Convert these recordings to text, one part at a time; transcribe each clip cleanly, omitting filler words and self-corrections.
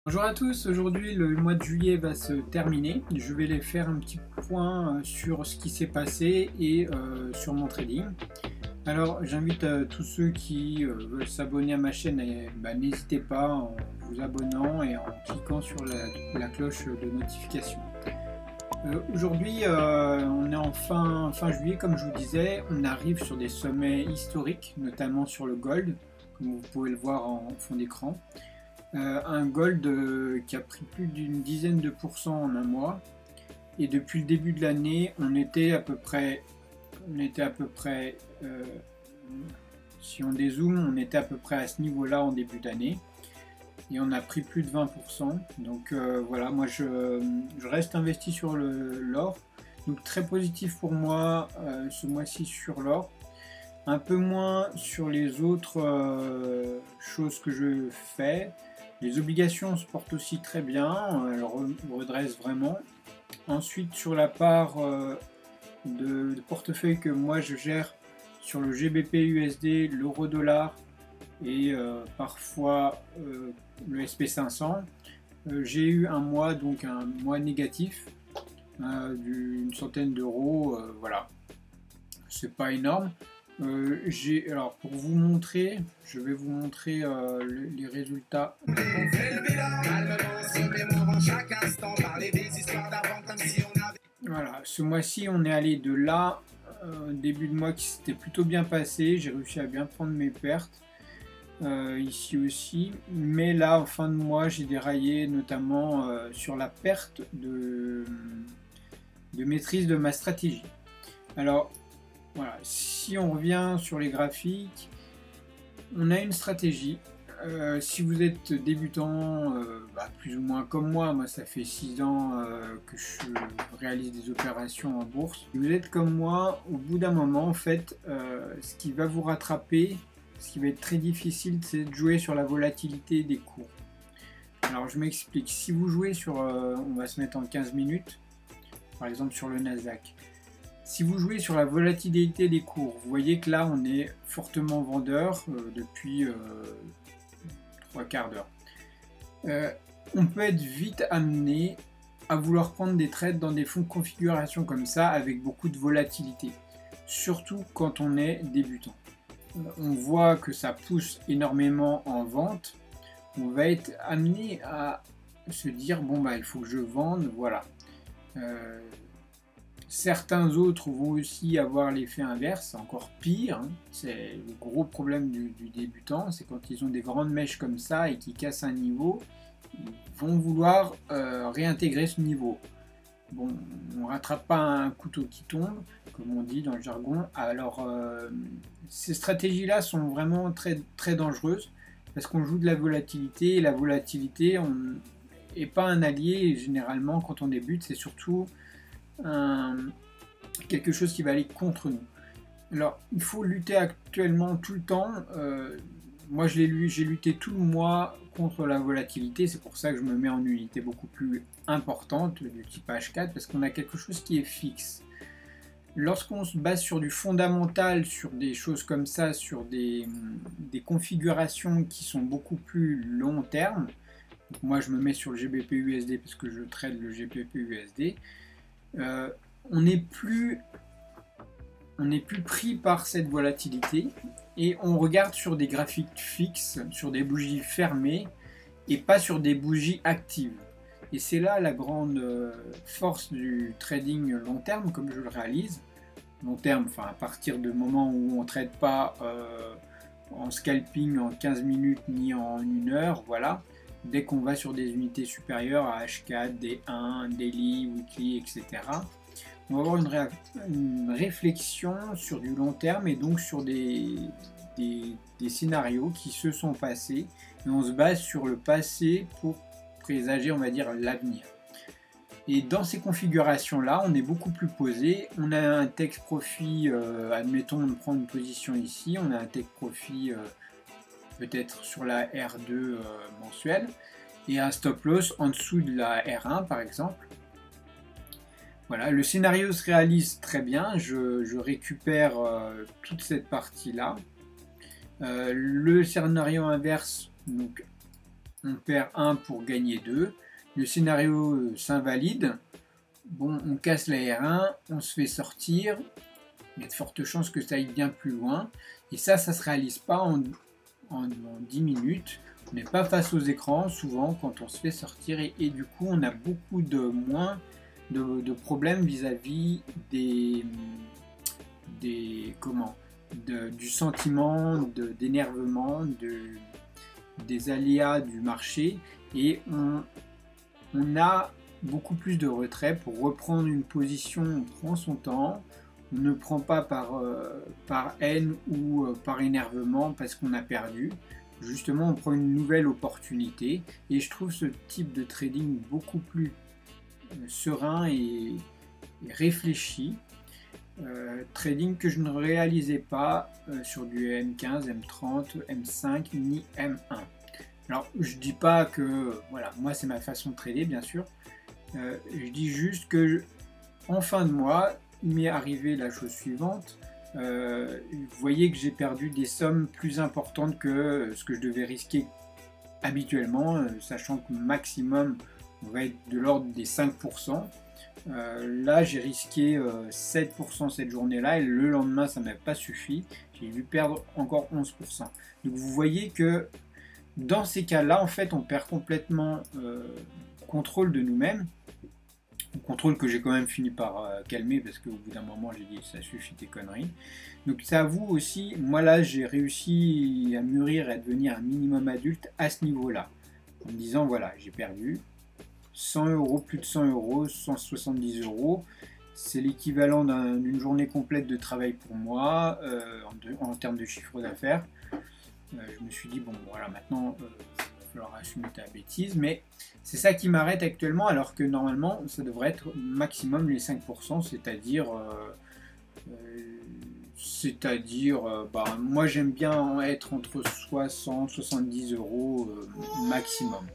Bonjour à tous, aujourd'hui le mois de juillet va se terminer. Je vais les faire un petit point sur ce qui s'est passé et sur mon trading. Alors j'invite tous ceux qui veulent s'abonner à ma chaîne, n'hésitez pas en vous abonnant et en cliquant sur la cloche de notification. Aujourd'hui on est en fin juillet, comme je vous disais, on arrive sur des sommets historiques, notamment sur le gold, comme vous pouvez le voir en fond d'écran. Un gold qui a pris plus d'une dizaine de pourcents en un mois, et depuis le début de l'année on était à peu près si on dézoome, on était à peu près à ce niveau là en début d'année et on a pris plus de 20%. Donc voilà, moi je reste investi sur l'or, donc très positif pour moi ce mois-ci sur l'or. Un peu moins sur les autres choses que je fais. Les obligations se portent aussi très bien, elles redressent vraiment. Ensuite, sur la part de portefeuille que moi je gère sur le GBP USD, l'euro dollar et parfois le SP500, j'ai eu un mois négatif d'une centaine d'euros, voilà, c'est pas énorme. Alors pour vous montrer, je vais vous montrer les résultats. Voilà, ce mois-ci on est allé de là, début de mois qui s'était plutôt bien passé, j'ai réussi à bien prendre mes pertes, ici aussi, mais là en fin de mois j'ai déraillé notamment sur la perte de maîtrise de ma stratégie. Alors voilà, si on revient sur les graphiques, on a une stratégie. Si vous êtes débutant, plus ou moins comme moi ça fait 6 ans que je réalise des opérations en bourse. Si vous êtes comme moi, au bout d'un moment, en fait, ce qui va vous rattraper, ce qui va être très difficile, c'est de jouer sur la volatilité des cours. Alors je m'explique, si vous jouez sur, on va se mettre en 15 minutes, par exemple sur le Nasdaq. Si vous jouez sur la volatilité des cours, vous voyez que là on est fortement vendeur depuis 3/4 d'heure. On peut être vite amené à vouloir prendre des trades dans des fonds de configuration comme ça avec beaucoup de volatilité, surtout quand on est débutant. On voit que ça pousse énormément en vente, on va être amené à se dire bon il faut que je vende, voilà. Certains autres vont aussi avoir l'effet inverse, c'est encore pire, hein. C'est le gros problème du débutant, c'est quand ils ont des grandes mèches comme ça et qui cassent un niveau, ils vont vouloir réintégrer ce niveau. Bon, on ne rattrape pas un couteau qui tombe, comme on dit dans le jargon. Alors, ces stratégies-là sont vraiment très, très dangereuses, parce qu'on joue de la volatilité, et la volatilité n'est pas un allié, et généralement quand on débute, c'est surtout quelque chose qui va aller contre nous. Alors il faut lutter actuellement tout le temps. Moi j'ai lutté tout le mois contre la volatilité, c'est pour ça que je me mets en unité beaucoup plus importante du type H4, parce qu'on a quelque chose qui est fixe. Lorsqu'on se base sur du fondamental, sur des choses comme ça, sur des configurations qui sont beaucoup plus long terme, donc moi je me mets sur le GBP USD parce que je trade le GBP USD, on n'est plus pris par cette volatilité et on regarde sur des graphiques fixes, sur des bougies fermées et pas sur des bougies actives. Et c'est là la grande force du trading long terme, comme je le réalise. Long terme, enfin à partir du moment où on ne trade pas en scalping en 15 minutes ni en 1 heure, voilà. Dès qu'on va sur des unités supérieures à H4, D1, daily, weekly, etc., on va avoir une réflexion sur du long terme et donc sur des scénarios qui se sont passés, et on se base sur le passé pour présager, on va dire, l'avenir. Et dans ces configurations-là, on est beaucoup plus posé. On a un take profit, admettons, on prend une position ici, on a un take profit peut-être sur la R2 mensuelle, et un stop loss en dessous de la R1 par exemple. Voilà, le scénario se réalise très bien, je récupère toute cette partie là. Le scénario inverse, donc on perd 1 pour gagner 2. Le scénario s'invalide. Bon, on casse la R1, on se fait sortir. Il y a de fortes chances que ça aille bien plus loin. Et ça se réalise pas en 10 minutes. On n'est pas face aux écrans souvent quand on se fait sortir. Et du coup, on a beaucoup moins de problèmes vis-à-vis du sentiment d'énervement, des aléas du marché. Et on a beaucoup plus de retrait pour reprendre une position. On prend son temps. On ne prend pas par haine ou par énervement parce qu'on a perdu. Justement, on prend une nouvelle opportunité. Et je trouve ce type de trading beaucoup plus serein et réfléchi. Trading que je ne réalisais pas sur du M15, M30, M5 ni M1. Alors, je dis pas que... Voilà, moi c'est ma façon de trader, bien sûr. Je dis juste que en fin de mois, il m'est arrivé la chose suivante. Vous voyez que j'ai perdu des sommes plus importantes que ce que je devais risquer habituellement, sachant que maximum on va être de l'ordre des 5%. Là j'ai risqué 7% cette journée-là et le lendemain ça ne m'a pas suffi. J'ai dû perdre encore 11%. Donc vous voyez que dans ces cas-là, en fait, on perd complètement contrôle de nous-mêmes. Contrôle que j'ai quand même fini par calmer parce qu'au bout d'un moment j'ai dit ça suffit tes conneries. Donc c'est à vous aussi, moi là j'ai réussi à mûrir et à devenir un minimum adulte à ce niveau là, en me disant voilà j'ai perdu 100 euros, plus de 100 euros, 170 euros, c'est l'équivalent d'une journée complète de travail pour moi en termes de chiffre d'affaires. Je me suis dit bon voilà maintenant falloir assumer ta bêtise, mais c'est ça qui m'arrête actuellement, alors que normalement ça devrait être maximum les 5%, c'est-à-dire moi j'aime bien être entre 60 70 euros maximum.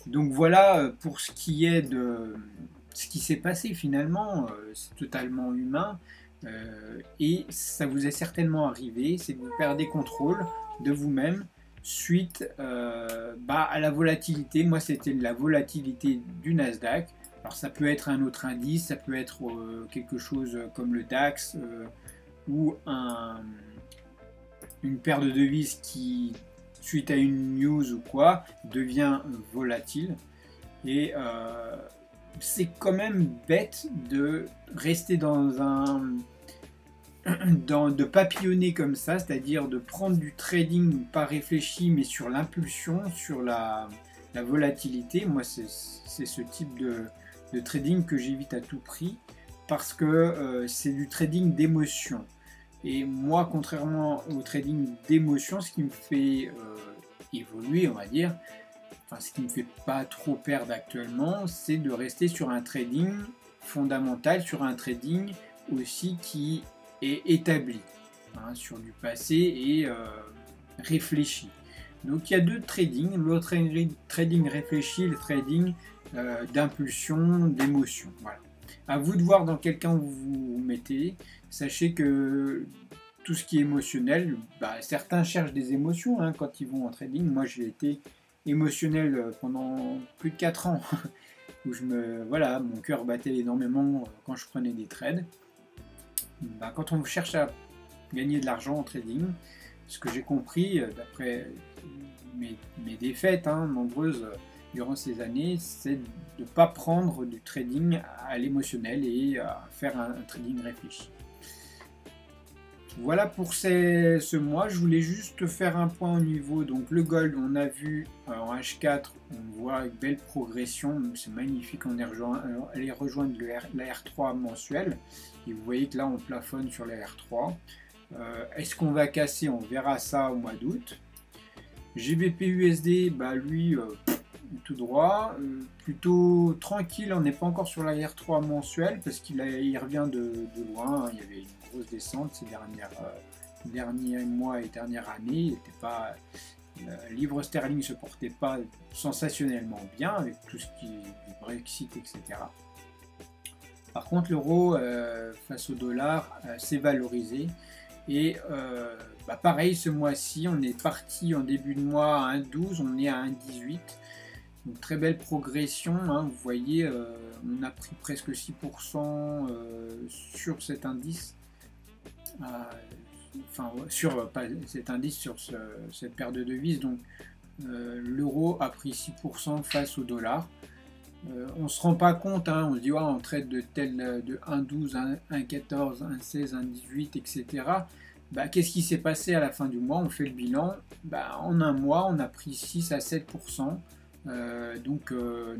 Donc voilà pour ce qui est de ce qui s'est passé finalement, c'est totalement humain et ça vous est certainement arrivé, c'est que vous perdez contrôle de vous-même suite à la volatilité. Moi c'était la volatilité du Nasdaq. Alors ça peut être un autre indice, ça peut être quelque chose comme le DAX ou une paire de devises qui, suite à une news ou quoi, devient volatile. Et c'est quand même bête de rester de papillonner comme ça, c'est-à-dire de prendre du trading pas réfléchi mais sur l'impulsion, sur la volatilité. Moi c'est ce type de trading que j'évite à tout prix parce que c'est du trading d'émotion. Et moi contrairement au trading d'émotion, ce qui me fait évoluer on va dire, enfin ce qui me fait pas trop perdre actuellement, c'est de rester sur un trading fondamental, sur un trading aussi qui est établi hein, sur du passé et réfléchi. Donc il y a deux trading, le trading réfléchi, le trading d'impulsion, d'émotion. Voilà. À vous de voir dans quel camp vous vous mettez. Sachez que tout ce qui est émotionnel, certains cherchent des émotions hein, quand ils vont en trading. Moi j'ai été émotionnel pendant plus de 4 ans où mon cœur battait énormément quand je prenais des trades. Quand on cherche à gagner de l'argent en trading, ce que j'ai compris d'après mes défaites nombreuses durant ces années, c'est de ne pas prendre du trading à l'émotionnel et à faire un trading réfléchi. Voilà pour ce mois, je voulais juste faire un point au niveau, donc le gold on a vu en H4, on voit une belle progression, c'est magnifique, on est allé rejoindre la R3 mensuelle, et vous voyez que là on plafonne sur la R3. Est-ce qu'on va casser? On verra ça au mois d'août. GBP USD, lui tout droit, plutôt tranquille, on n'est pas encore sur la R3 mensuelle parce qu'il revient de loin, il y avait une grosse descente ces derniers mois et dernières années, le livre sterling se portait pas sensationnellement bien avec tout ce qui est du Brexit, etc. Par contre l'euro face au dollar s'est valorisé Et pareil, ce mois-ci, on est parti en début de mois à 1,12, on est à 1,18. Donc très belle progression, hein, vous voyez, on a pris presque 6% sur cet indice, sur pas cet indice, sur cette paire de devises. Donc l'euro a pris 6% face au dollar. On ne se rend pas compte, hein, on se dit ouais, on traite de 1,12, 1,14, 1,16, 1,18, etc. Qu'est-ce qui s'est passé à la fin du mois? On fait le bilan. En un mois, on a pris 6 à 7%. Donc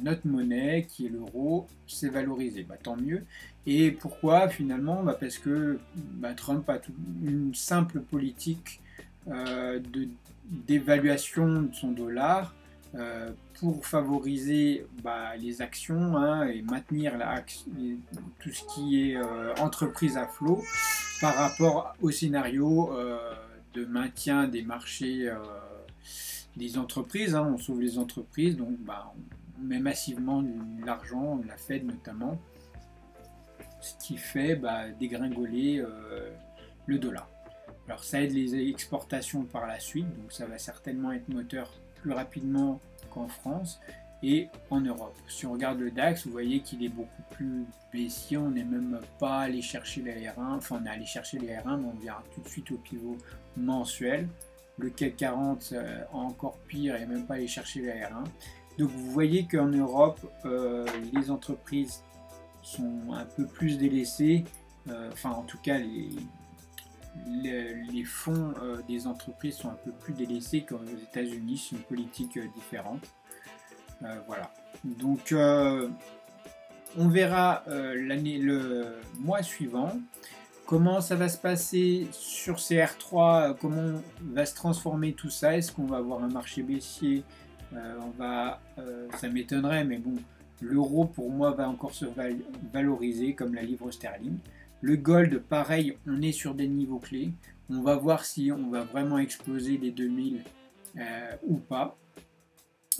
notre monnaie, qui est l'euro, s'est valorisée. Tant mieux. Et pourquoi finalement? Parce que Trump a une simple politique d'évaluation de son dollar. Pour favoriser les actions, hein, et maintenir tout ce qui est entreprise à flot par rapport au scénario de maintien des marchés des entreprises, hein, on sauve les entreprises, donc on met massivement de l'argent, la Fed notamment, ce qui fait dégringoler le dollar. Alors ça aide les exportations par la suite, donc ça va certainement être moteur plus rapidement qu'en France et en Europe. Si on regarde le DAX, vous voyez qu'il est beaucoup plus baissier, on n'est même pas allé chercher les R1, enfin on est allé chercher les R1, mais on verra tout de suite au pivot mensuel. Le CAC 40 encore pire et même pas aller chercher les R1. Donc vous voyez qu'en Europe, les entreprises sont un peu plus délaissées, en tout cas les fonds des entreprises sont un peu plus délaissés qu'aux États-Unis, c'est une politique différente. Voilà. Donc on verra le mois suivant comment ça va se passer sur ces R3, comment va se transformer tout ça. Est-ce qu'on va avoir un marché baissier? Ça m'étonnerait, mais bon, l'euro pour moi va encore se valoriser comme la livre sterling. Le gold, pareil, on est sur des niveaux clés. On va voir si on va vraiment exploser les 2000 ou pas.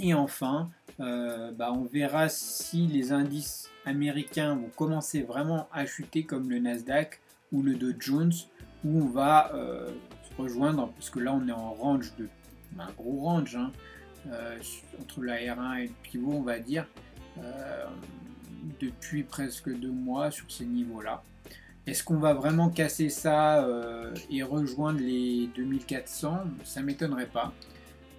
Et enfin, on verra si les indices américains vont commencer vraiment à chuter comme le Nasdaq ou le Dow Jones, où on va se rejoindre, parce que là on est en range un gros range, hein, entre la R1 et le pivot, on va dire, depuis presque 2 mois sur ces niveaux-là. Est-ce qu'on va vraiment casser ça et rejoindre les 2400? Ça m'étonnerait pas.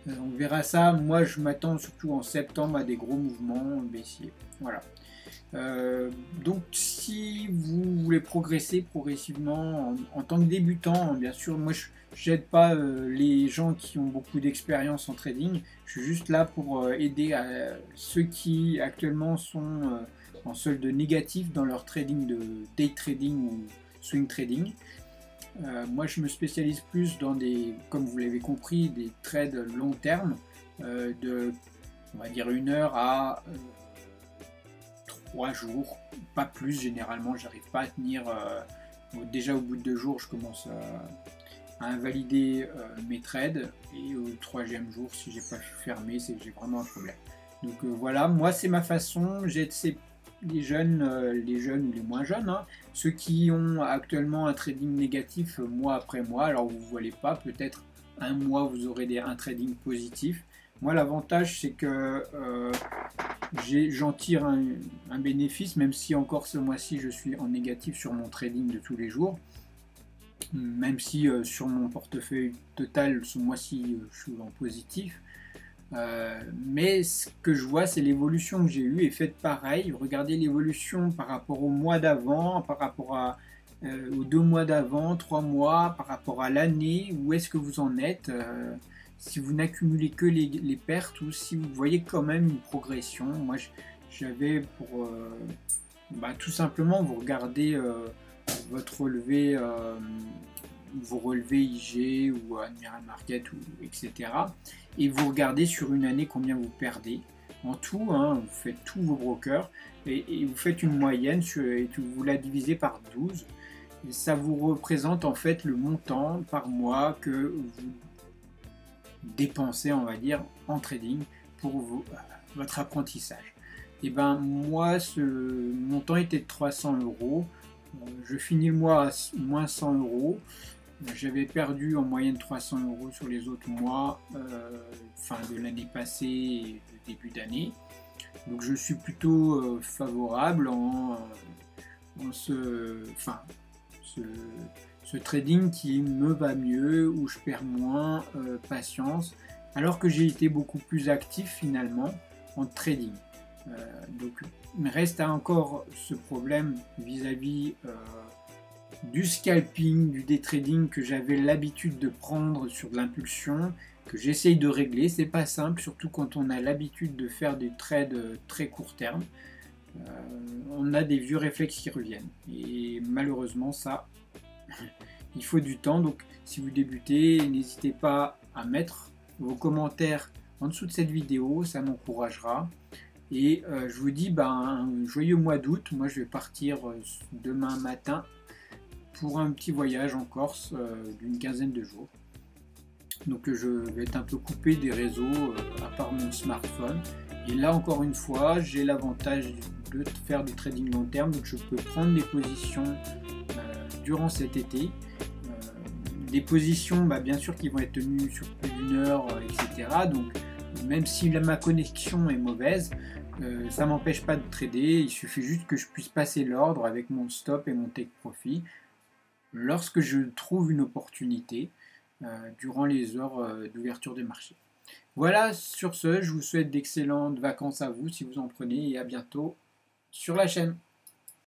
On verra ça. Moi, je m'attends surtout en septembre à des gros mouvements baissiers. Voilà. Donc, si vous voulez progresser progressivement en tant que débutant, bien sûr, moi, je n'aide pas les gens qui ont beaucoup d'expérience en trading. Je suis juste là pour aider ceux qui actuellement sont en solde négatif dans leur trading de day trading ou swing trading. Moi je me spécialise plus dans comme vous l'avez compris, des trades long terme de, on va dire, 1 heure à 3 jours, pas plus. Généralement j'arrive pas à tenir, déjà au bout de 2 jours je commence à invalider mes trades, et au 3e jour, si j'ai pas fermé, c'est que j'ai vraiment un problème. Donc voilà, moi c'est ma façon. J'aide les jeunes ou les moins jeunes, hein, ceux qui ont actuellement un trading négatif mois après mois. Alors vous ne voyez pas, peut-être un mois vous aurez un trading positif. Moi l'avantage c'est que j'en tire un bénéfice, même si encore ce mois-ci je suis en négatif sur mon trading de tous les jours. Même si sur mon portefeuille total ce mois-ci je suis en positif. Mais ce que je vois, c'est l'évolution que j'ai eue, et faites pareil. Regardez l'évolution par rapport au mois d'avant, par rapport aux 2 mois d'avant, 3 mois, par rapport à l'année. Où est-ce que vous en êtes? Si vous n'accumulez que les pertes, ou si vous voyez quand même une progression. Moi j'avais pour tout simplement vous regardez votre relevé, vos relevés IG ou Admiral Market, etc. Et vous regardez sur une année combien vous perdez. En tout, hein, vous faites tous vos brokers et vous faites une moyenne et vous la divisez par 12. Et ça vous représente en fait le montant par mois que vous dépensez, on va dire, en trading pour votre apprentissage. Et moi, ce montant était de 300 €. Je finis le mois à moins 100 €. J'avais perdu en moyenne 300 € sur les autres mois, fin de l'année passée et le début d'année. Donc je suis plutôt favorable en ce trading qui me va mieux, où je perds moins patience, alors que j'ai été beaucoup plus actif finalement en trading. Donc il me reste encore ce problème vis-à-vis du scalping, du day trading que j'avais l'habitude de prendre sur de l'impulsion, que j'essaye de régler. C'est pas simple, surtout quand on a l'habitude de faire des trades très court terme. On a des vieux réflexes qui reviennent. Et malheureusement, ça, il faut du temps. Donc si vous débutez, n'hésitez pas à mettre vos commentaires en dessous de cette vidéo, ça m'encouragera. Et je vous dis un joyeux mois d'août. Moi, je vais partir demain matin pour un petit voyage en Corse d'une quinzaine de jours. Donc je vais être un peu coupé des réseaux à part mon smartphone. Et là encore une fois, j'ai l'avantage de faire du trading long terme, donc je peux prendre des positions durant cet été. Des positions bien sûr qui vont être tenues sur plus d'une heure, etc. Donc même si ma connexion est mauvaise, ça ne m'empêche pas de trader. Il suffit juste que je puisse passer l'ordre avec mon stop et mon take profit lorsque je trouve une opportunité durant les heures d'ouverture des marchés. Voilà, sur ce, je vous souhaite d'excellentes vacances à vous si vous en prenez et à bientôt sur la chaîne.